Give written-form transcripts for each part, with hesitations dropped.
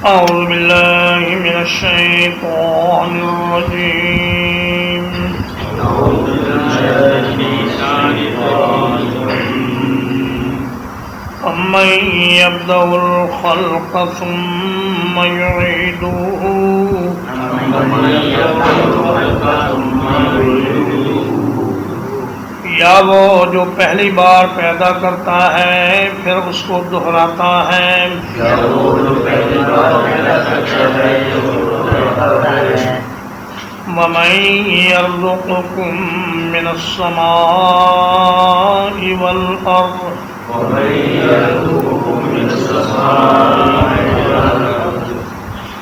أعوذ بالله من الشيطان الرجيم. أمن يبدأ الخلق ثم يعيده یا وہ جو پہلی بار پیدا کرتا ہے پھر اس کو دہراتا ہے. وَمَن يَرْزُقُكُم مِّنَ السَّمَاءِ وَالْأَرْضِ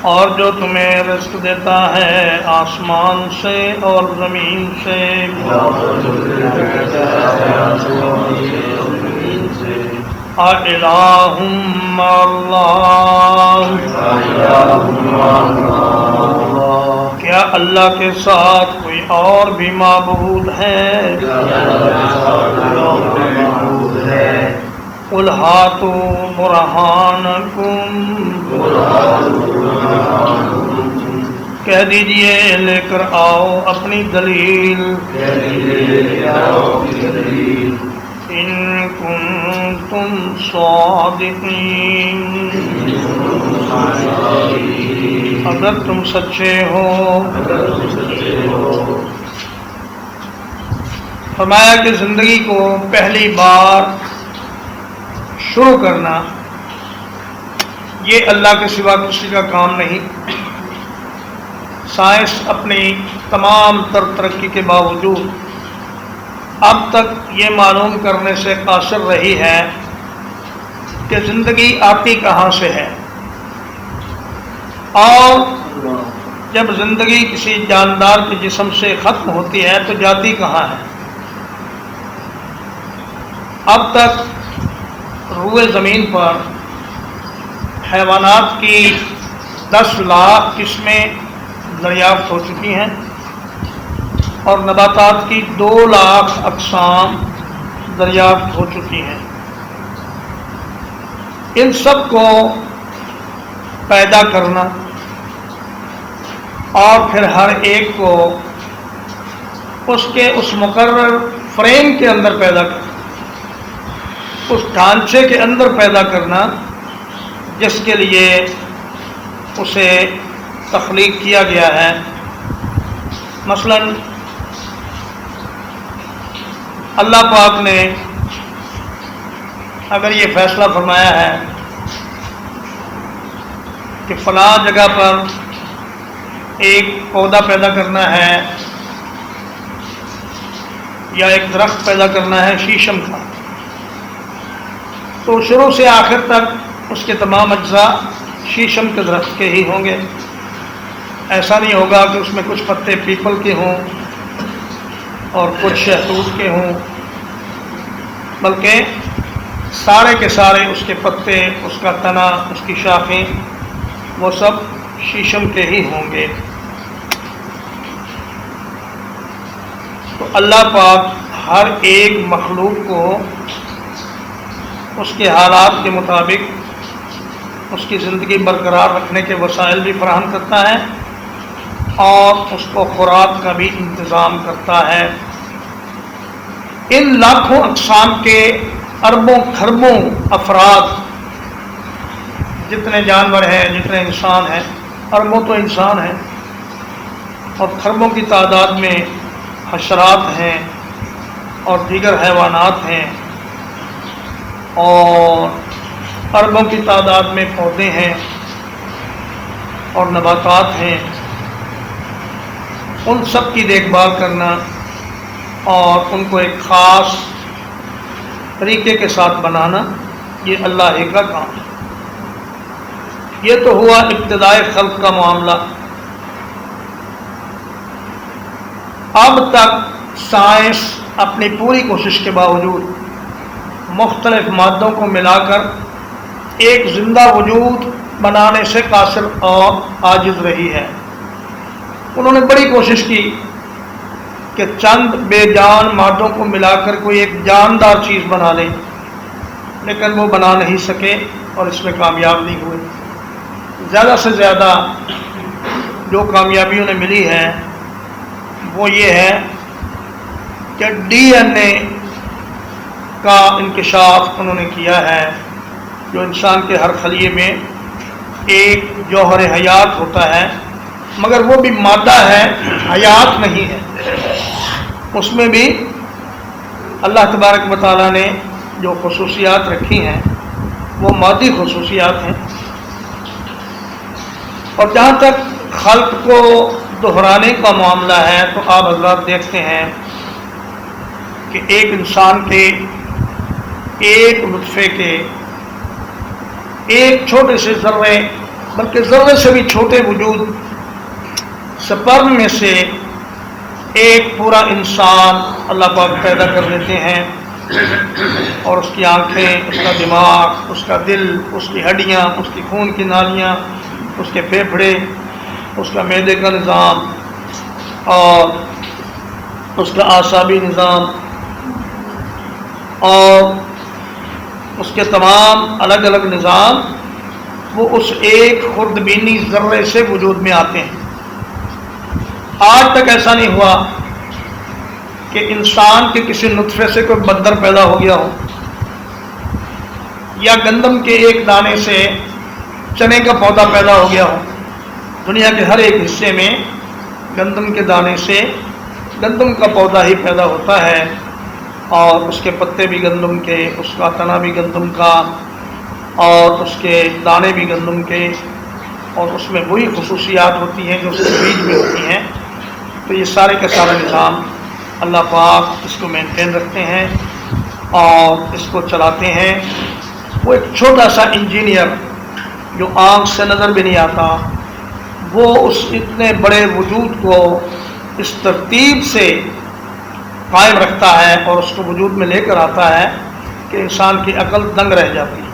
اور جو تمہیں رزق دیتا ہے آسمان سے اور زمین سے. اَإِلَٰهٌ مَّعَ اللَّهِ کیا اللہ کے ساتھ کوئی اور بھی معبود ہے؟ قُلْ هَاتُوا بُرْهَانَكُمْ کہہ دیجئے لے کر آؤ اپنی دلیل. ان کنتم صادقین اگر تم سچے ہو. فرمایا کہ زندگی کو پہلی بار شروع کرنا یہ اللہ کے سوا کسی کا کام نہیں. سائنس اپنی تمام تر ترقی کے باوجود اب تک یہ معلوم کرنے سے قاصر رہی ہے کہ زندگی آتی کہاں سے ہے اور جب زندگی کسی جاندار کے جسم سے ختم ہوتی ہے تو جاتی کہاں ہے. اب تک روئے زمین پر حیوانات کی 10 لاکھ قسمیں دریافت ہو چکی ہیں اور نباتات کی 2 لاکھ اقسام دریافت ہو چکی ہیں. ان سب کو پیدا کرنا اور پھر ہر ایک کو اس مقرر فریم کے اندر پیدا کرنا، اس ڈھانچے کے اندر پیدا کرنا جس کے لیے اسے تخلیق کیا گیا ہے. مثلا اللہ پاک نے اگر یہ فیصلہ فرمایا ہے کہ فلاں جگہ پر ایک پودا پیدا کرنا ہے یا ایک درخت پیدا کرنا ہے شیشم کا، تو شروع سے آخر تک اس کے تمام اجزاء شیشم کے درخت کے ہی ہوں گے. ایسا نہیں ہوگا کہ اس میں کچھ پتے پیپل کے ہوں اور کچھ شہتوت کے ہوں، بلکہ سارے کے سارے اس کے پتے، اس کا تنا، اس کی شاخیں وہ سب شیشم کے ہی ہوں گے. تو اللہ پاک ہر ایک مخلوق کو اس کے حالات کے مطابق اس کی زندگی برقرار رکھنے کے وسائل بھی فراہم کرتا ہے اور اس کو خوراک کا بھی انتظام کرتا ہے. ان لاکھوں اقسام کے اربوں کھربوں افراد جتنے جانور ہیں، جتنے انسان ہیں، اربوں تو انسان ہیں اور کھربوں کی تعداد میں حشرات ہیں اور دیگر حیوانات ہیں اور اربوں کی تعداد میں پودے ہیں اور نباتات ہیں. ان سب کی دیکھ بھال کرنا اور ان کو ایک خاص طریقے کے ساتھ بنانا یہ اللہ ہی کا کام ہے. یہ تو ہوا ابتدائے خلق کا معاملہ. اب تک سائنس اپنی پوری کوشش کے باوجود مختلف مادوں کو ملا کر ایک زندہ وجود بنانے سے قاصر اور عاجز رہی ہے. انہوں نے بڑی کوشش کی کہ چند بے جان مادوں کو ملا کر کوئی ایک جاندار چیز بنا لیں، لیکن وہ بنا نہیں سکے اور اس میں کامیاب نہیں ہوئے. زیادہ سے زیادہ جو کامیابی انہیں ملی ہے وہ یہ ہے کہ ڈی این اے کا انکشاف انہوں نے کیا ہے، جو انسان کے ہر خلیے میں ایک جوہر حیات ہوتا ہے، مگر وہ بھی مادہ ہے، حیات نہیں ہے۔ اس میں بھی اللہ تبارک و تعالیٰ نے جو خصوصیات رکھی ہیں وہ مادی خصوصیات ہیں۔ اور جہاں تک خلق کو دہرانے کا معاملہ ہے تو آپ حضرات دیکھتے ہیں کہ ایک انسان کے ایک نطفے کے ایک چھوٹے سے ذرے، بلکہ ذرے سے بھی چھوٹے وجود سپرم میں سے ایک پورا انسان اللہ پاک پیدا کر دیتے ہیں، اور اس کی آنکھیں، اس کا دماغ، اس کا دل، اس کی ہڈیاں، اس کی خون کی نالیاں، اس کے پھیپھڑے، اس کا معدے کا نظام اور اس کا اعصابی نظام اور اس کے تمام الگ الگ نظام، وہ اس ایک خوردبینی ذرے سے وجود میں آتے ہیں۔ آج تک ایسا نہیں ہوا کہ انسان کے کسی نطفے سے کوئی بندر پیدا ہو گیا ہو، یا گندم کے ایک دانے سے چنے کا پودا پیدا ہو گیا ہو۔ دنیا کے ہر ایک حصے میں گندم کے دانے سے گندم کا پودا ہی پیدا ہوتا ہے، اور اس کے پتے بھی گندم کے، اس کا تنا بھی گندم کا، اور اس کے دانے بھی گندم کے، اور اس میں وہی خصوصیات ہوتی ہیں جو اس کے بیج میں ہوتی ہیں۔ تو یہ سارے کا سارا نظام اللہ پاک اس کو مینٹین رکھتے ہیں اور اس کو چلاتے ہیں۔ وہ ایک چھوٹا سا انجینئر جو آنکھ سے نظر بھی نہیں آتا، وہ اس اتنے بڑے وجود کو اس ترتیب سے قائم رکھتا ہے اور اس کو وجود میں لے کر آتا ہے کہ انسان کی عقل دنگ رہ جاتی ہے۔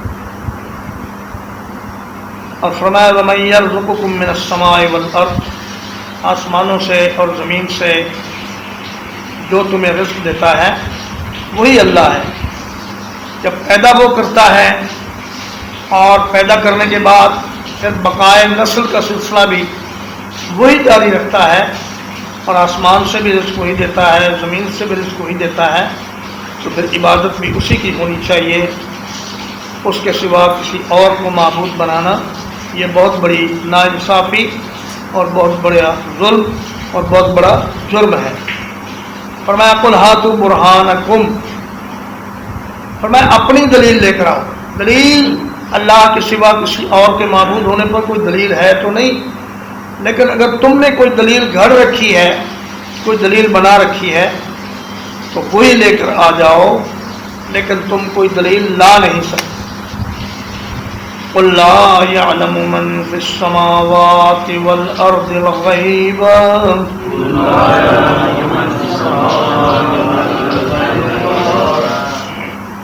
اور فرمایا وَمَن يَرْزُقُكُم مِّنَ السَّمَاءِ وَالْأَرْضِ، آسمانوں سے اور زمین سے جو تمہیں رزق دیتا ہے وہی اللہ ہے۔ جب پیدا وہ کرتا ہے اور پیدا کرنے کے بعد پھر بقائے نسل کا سلسلہ بھی وہی جاری رکھتا ہے، اور آسمان سے بھی رزق وہی دیتا ہے، زمین سے بھی رزق وہی دیتا ہے، تو پھر عبادت بھی اسی کی ہونی چاہیے۔ اس کے سوا کسی اور کو معبود بنانا یہ بہت بڑی ناانصافی اور بہت بڑا ظلم اور بہت بڑا جرم ہے۔ فرمایا قُلْ هَاتُوا بُرْهَانَكُمْ، فرمایا اپنی دلیل لے کر آؤ۔ دلیل اللہ کے سوا کسی اور کے معبود ہونے پر کوئی دلیل ہے تو نہیں، لیکن اگر تم نے کوئی دلیل گھڑ رکھی ہے، کوئی دلیل بنا رکھی ہے تو وہی لے کر آ جاؤ، لیکن تم کوئی دلیل لا نہیں سکتے۔ قُلْ لَا يَعْلَمُ مَنْ فِي السَّمَاوَاتِ وَالْأَرْضِ الْغَيْبَ،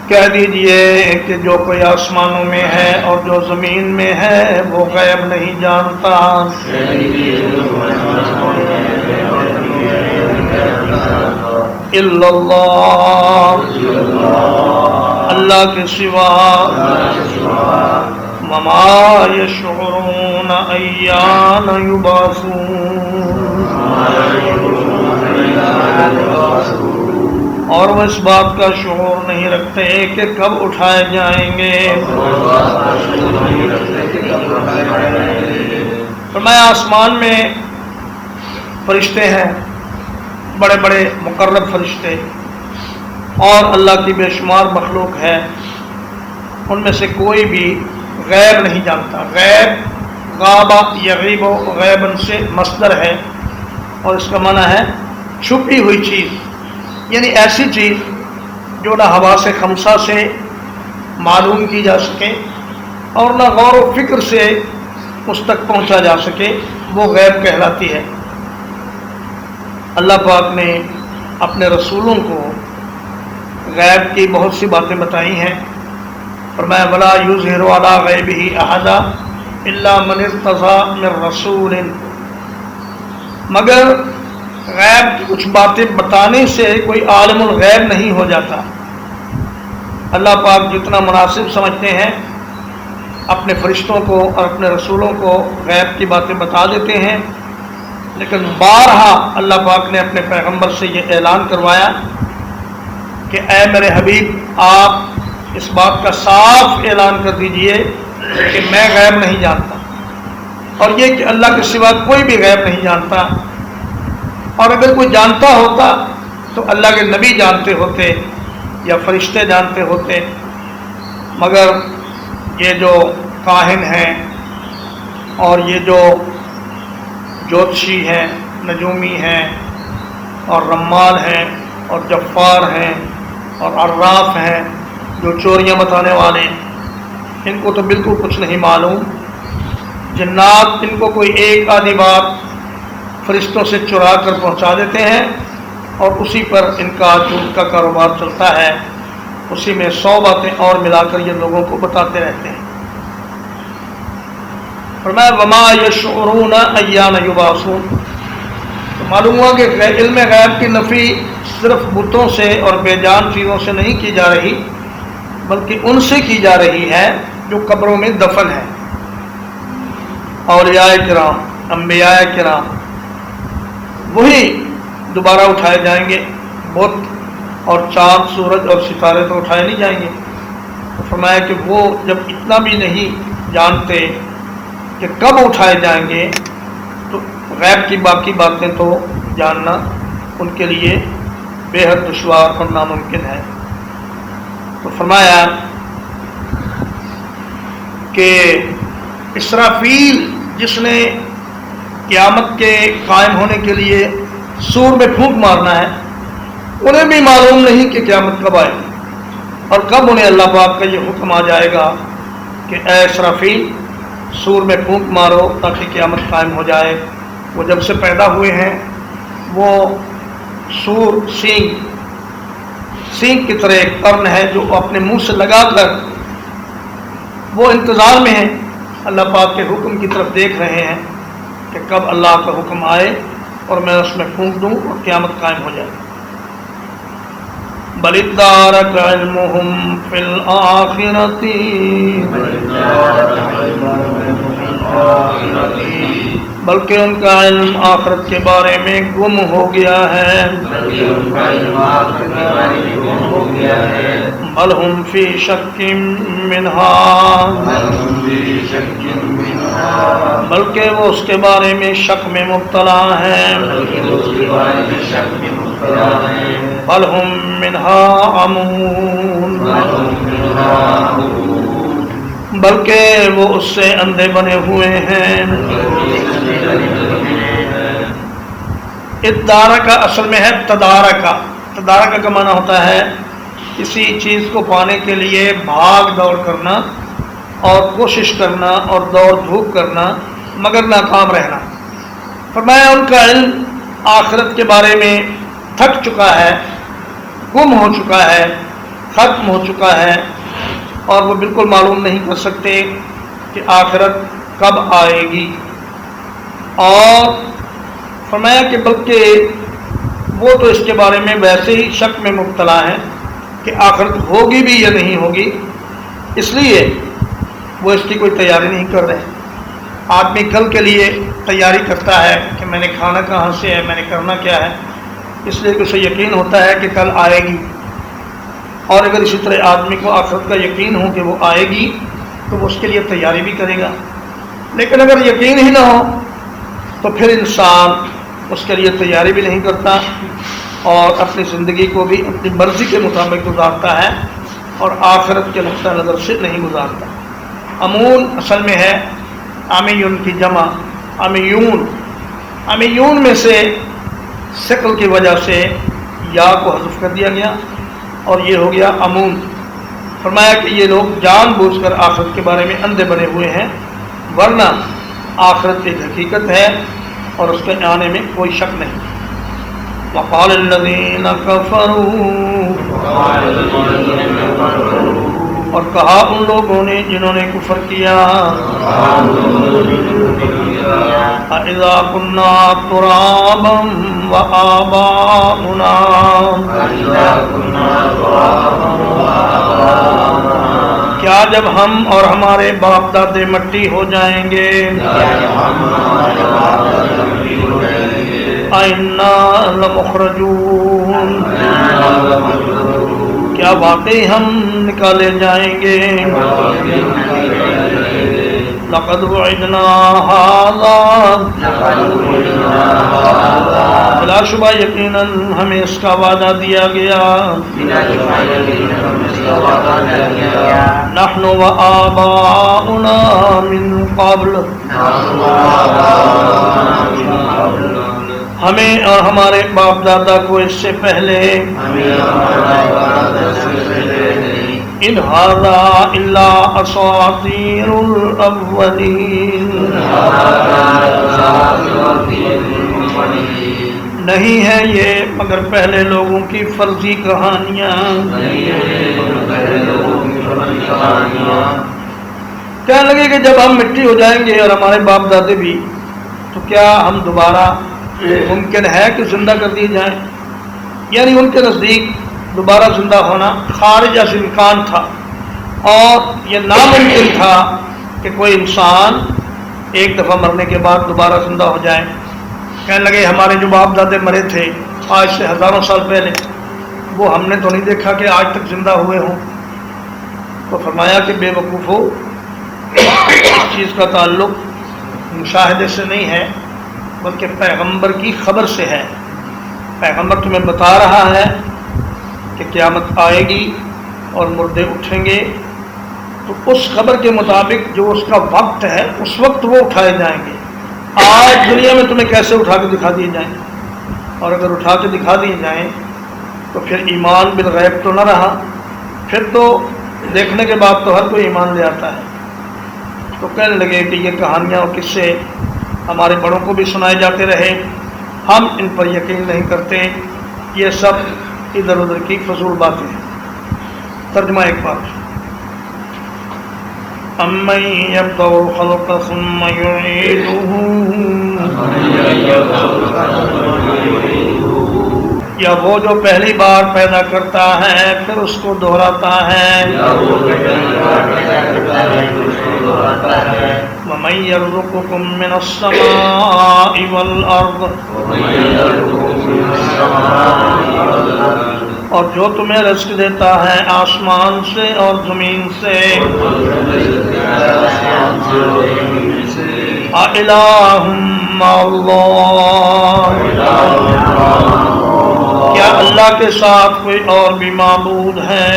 کہہ دیجئے کہ جو کوئی آسمانوں میں ہے اور جو زمین میں ہے وہ غیب نہیں جانتا، الا اللہ، اللہ کے سوا، وما یشعرون ایان یبعثون، اور وہ اس بات کا شعور نہیں رکھتے کہ کب اٹھائے جائیں گے۔ فرمایا آسمان میں فرشتے ہیں، بڑے بڑے مقرب فرشتے، اور اللہ کی بے شمار مخلوق ہے، ان میں سے کوئی بھی غیب نہیں جانتا۔ غیب غابہ یغیب غیبن سے مصدر ہے، اور اس کا معنی ہے چھپی ہوئی چیز، یعنی ایسی چیز جو نہ حواس خمسہ سے معلوم کی جا سکے اور نہ غور و فکر سے اس تک پہنچا جا سکے، وہ غیب کہلاتی ہے۔ اللہ پاک نے اپنے رسولوں کو غیب کی بہت سی باتیں بتائی ہیں۔ فرمایا وَلَا يُظْهِرُ عَلَىٰ غَيْبِهِ أَحَدًا إِلَّا مَنِ ارْتَضَىٰ مِن رَّسُولٍ، مگر غیب کی کچھ باتیں بتانے سے کوئی عالم الغیب نہیں ہو جاتا۔ اللہ پاک جتنا مناسب سمجھتے ہیں اپنے فرشتوں کو اور اپنے رسولوں کو غیب کی باتیں بتا دیتے ہیں، لیکن بارہا اللہ پاک نے اپنے پیغمبر سے یہ اعلان کروایا کہ اے میرے حبیب، آپ اس بات کا صاف اعلان کر دیجئے کہ میں غیب نہیں جانتا، اور یہ کہ اللہ کے سوا کوئی بھی غیب نہیں جانتا، اور اگر کوئی جانتا ہوتا تو اللہ کے نبی جانتے ہوتے یا فرشتے جانتے ہوتے، مگر یہ جو کاہن ہیں اور یہ جو جوتشی ہیں، نجومی ہیں اور رمال ہیں اور جفار ہیں اور عراف ہیں، جو چوریاں بتانے والے، ان کو تو بالکل کچھ نہیں معلوم۔ جنات ان کو کوئی ایک آدھی بات فرشتوں سے چرا کر پہنچا دیتے ہیں، اور اسی پر ان کا جھوٹ کا کاروبار چلتا ہے، اسی میں 100 باتیں اور ملا کر یہ لوگوں کو بتاتے رہتے ہیں۔ فرمایا وما یشعرون ایان یبعثون، تو معلوم ہوا کہ علم غیب کی نفی صرف بتوں سے اور بے جان چیزوں سے نہیں کی جا رہی، بلکہ ان سے کی جا رہی ہے جو قبروں میں دفن ہے، اولیاء کرام، انبیاء کرام، وہی دوبارہ اٹھائے جائیں گے۔ بت اور چاند، سورج اور ستارے تو اٹھائے نہیں جائیں گے۔ تو فرمایا کہ وہ جب اتنا بھی نہیں جانتے کہ کب اٹھائے جائیں گے، تو غیب کی باقی باتیں تو جاننا ان کے لیے بے حد دشوار اور ناممکن ہے۔ تو فرمایا کہ اسرافیل جس نے قیامت کے قائم ہونے کے لیے سور میں پھونک مارنا ہے، انہیں بھی معلوم نہیں کہ قیامت کب آئے گی، اور کب انہیں اللہ پاک کا یہ حکم آ جائے گا کہ اے اسرافیل سور میں پھونک مارو تاکہ قیامت قائم ہو جائے۔ وہ جب سے پیدا ہوئے ہیں وہ سور سینگ کی طرح ایک قرن ہے جو اپنے منہ سے لگا کر وہ انتظار میں ہیں، اللہ پاک کے حکم کی طرف دیکھ رہے ہیں کہ کب اللہ کا حکم آئے اور میں اس میں پھونک دوں اور قیامت قائم ہو جائے۔ بل ادارک علمہم فی الآخرۃ، بلکہ ان کا علم آخرت کے بارے میں گم ہو گیا ہے۔ بل ہم فی شک منہا، بلکہ وہ اس کے بارے میں شک میں مبتلا ہیں۔ بل ہم منہا عمون، بلکہ وہ اس سے اندھے بنے ہوئے ہیں۔ ادارکا اصل میں ہے تدارکا، تدارکا کا معنی ہوتا ہے کسی چیز کو پانے کے لیے بھاگ دوڑ کرنا اور کوشش کرنا اور دوڑ دھوپ کرنا مگر ناکام رہنا۔ فرمایا ان کا علم آخرت کے بارے میں تھک چکا ہے، گم ہو چکا ہے، ختم ہو چکا ہے، اور وہ بالکل معلوم نہیں کر سکتے کہ آخرت کب آئے گی۔ اور فرمایا کہ بلکہ وہ تو اس کے بارے میں ویسے ہی شک میں مبتلا ہیں کہ آخرت ہوگی بھی یا نہیں ہوگی، اس لیے وہ اس کی کوئی تیاری نہیں کر رہے۔ آدمی کل کے لیے تیاری کرتا ہے کہ میں نے کھانا کہاں سے ہے، میں نے کرنا کیا ہے، اس لیے کہ اسے یقین ہوتا ہے کہ کل آئے گی، اور اگر اسی طرح آدمی کو آخرت کا یقین ہو کہ وہ آئے گی تو وہ اس کے لیے تیاری بھی کرے گا۔ لیکن اگر یقین ہی نہ ہو تو پھر انسان اس کے لیے تیاری بھی نہیں کرتا اور اپنی زندگی کو بھی اپنی مرضی کے مطابق گزارتا ہے اور آخرت کے نقطہ نظر سے نہیں گزارتا۔ امون اصل میں ہے امیون کی جمع، امیون، امیون میں سے ثقل کی وجہ سے یا کو حذف کر دیا گیا اور یہ ہو گیا امون۔ فرمایا کہ یہ لوگ جان بوجھ کر آخرت کے بارے میں اندھے بنے ہوئے ہیں، ورنہ آخرت ایک حقیقت ہے اور اس کے آنے میں کوئی شک نہیں۔ وقال الذین کفروا، اور کہا ان لوگوں نے جنہوں نے کفر کیا، اذا كنا ترابا وآباؤنا، کیا جب ہم اور ہمارے باپ دادے مٹی ہو جائیں گے اِنَّا لَمُخْرَجُونَ کیا واقعی ہم نکالے جائیں گے لَقَدْ وُعِدْنَا هَذَا بلا شبہ یقیناً ہمیں اس کا وعدہ دیا گیا نحن وآباؤنا من قبل ہمیں اور ہمارے باپ دادا کو اس سے پہلے ان ھذا الا اساطیر الاولین نہیں ہے یہ مگر پہلے لوگوں کی فرضی کہانیاں کہنے لگے کہ جب ہم مٹی ہو جائیں گے اور ہمارے باپ دادے بھی تو کیا ہم دوبارہ ممکن ہے کہ زندہ کر دیے جائیں یعنی ان کے نزدیک دوبارہ زندہ ہونا خارج از امکان تھا اور یہ ناممکن تھا کہ کوئی انسان ایک دفعہ مرنے کے بعد دوبارہ زندہ ہو جائے کہنے لگے ہمارے جو باپ دادے مرے تھے آج سے ہزاروں سال پہلے وہ ہم نے تو نہیں دیکھا کہ آج تک زندہ ہوئے ہوں تو فرمایا کہ بے وقوف ہو اس چیز کا تعلق مشاہدے سے نہیں ہے بلکہ پیغمبر کی خبر سے ہے پیغمبر تمہیں بتا رہا ہے کہ قیامت آئے گی اور مردے اٹھیں گے تو اس خبر کے مطابق جو اس کا وقت ہے اس وقت وہ اٹھائے جائیں گے آج دنیا میں تمہیں کیسے اٹھا کے دکھا دیے جائیں اور اگر اٹھا کے دکھا دیے جائیں تو پھر ایمان بالغیب تو نہ رہا پھر تو دیکھنے کے بعد تو ہر کوئی ایمان لے آتا ہے تو کہنے لگے کہ یہ کہانیاں اور قصے ہمارے بڑوں کو بھی سنائے جاتے رہے ہم ان پر یقین نہیں کرتے یہ سب ادھر ادھر کی فضول باتیں ہیں ترجمہ ایک بار أَمَّن يَبْدَأُ الْخَلْقَ ثُمَّ يُعِيدُهُ یا وہ جو پہلی بار پیدا کرتا ہے پھر اس کو دہراتا ہے وَمَن يَرْزُقُكُم مِّنَ السَّمَاءِ وَالْأَرْضِ اور جو تمہیں رزق دیتا ہے آسمان سے اور زمین سے اِلَٰهٌ مَّعَ اللَّهِ کیا اللہ کے ساتھ کوئی اور بھی معبود ہے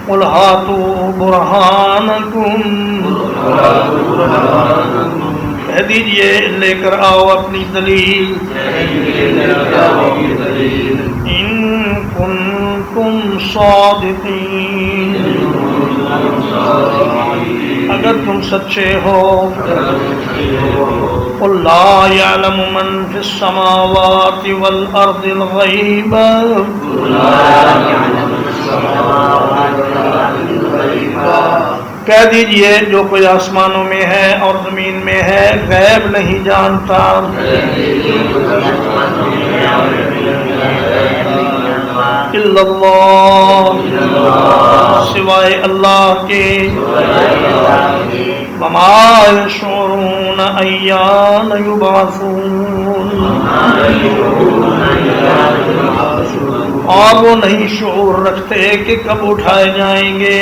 قُلْ هَاتُوا بُرْهَانَكُمْ کہہ دیجئے لے کر آؤ اپنی دلیل ان کنتم صادقین اگر تم سچے ہو قُلْ لَا يَعْلَمُ مَنْ فِي السَّمَاوَاتِ وَالْأَرْضِ الْغَيْبَ کہہ دیجئے جو کوئی آسمانوں میں ہے اور زمین میں ہے غیب نہیں جانتا الا اللہ سوائے اللہ کے وما یشعرون ایان یبعثون اور وہ نہیں شعور رکھتے کہ کب اٹھائے جائیں گے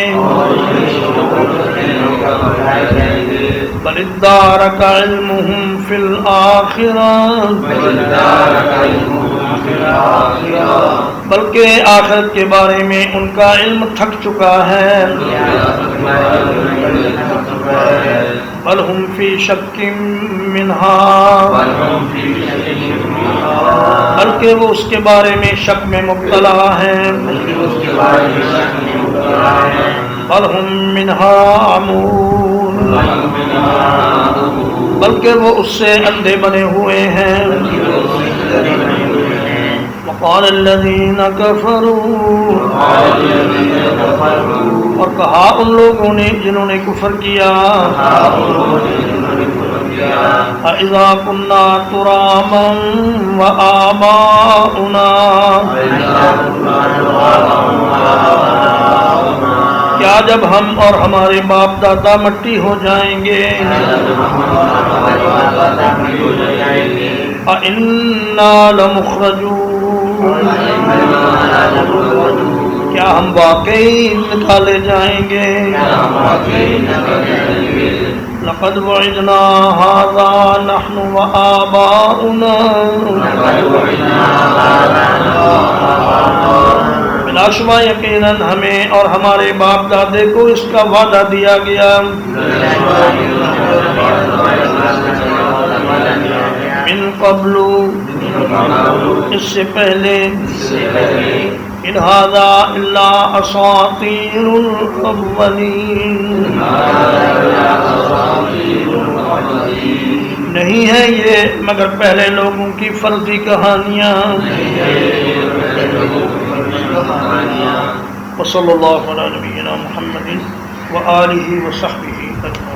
بل ادارک علمہم فی الآخرہ بلکہ آخرت کے بارے میں ان کا علم تھک چکا ہے بل ہم فی شک منہا بلکہ وہ اس کے بارے میں شک میں مبتلا ہیں بل ہم منہا عمون بلکہ وہ اس سے اندھے بنے ہوئے ہیں وقال الذین کفروا اور کہا ان لوگوں نے جنہوں نے کفر کیا اذا كنا ترابا وآباؤنا کیا جب ہم اور ہمارے باپ دادا مٹی ہو جائیں گے اِنَّا لَمُخْرَجُونَ کیا ہم واقعی نکالے جائیں گے لَقَدْ وَعِدْنَا هَذَا نَحْنُ وَآبَاؤُنَا بلا شبہ یقیناً ہمیں اور ہمارے باپ دادے کو اس کا وعدہ دیا گیا من قبل اس سے پہلے ان ھذا الا اساطیر الاولین نہیں ہے یہ مگر پہلے لوگوں کی فرضی کہانیاں وصلی اللہ علی نبینا محمد وآلہ وصحبہ اجمعین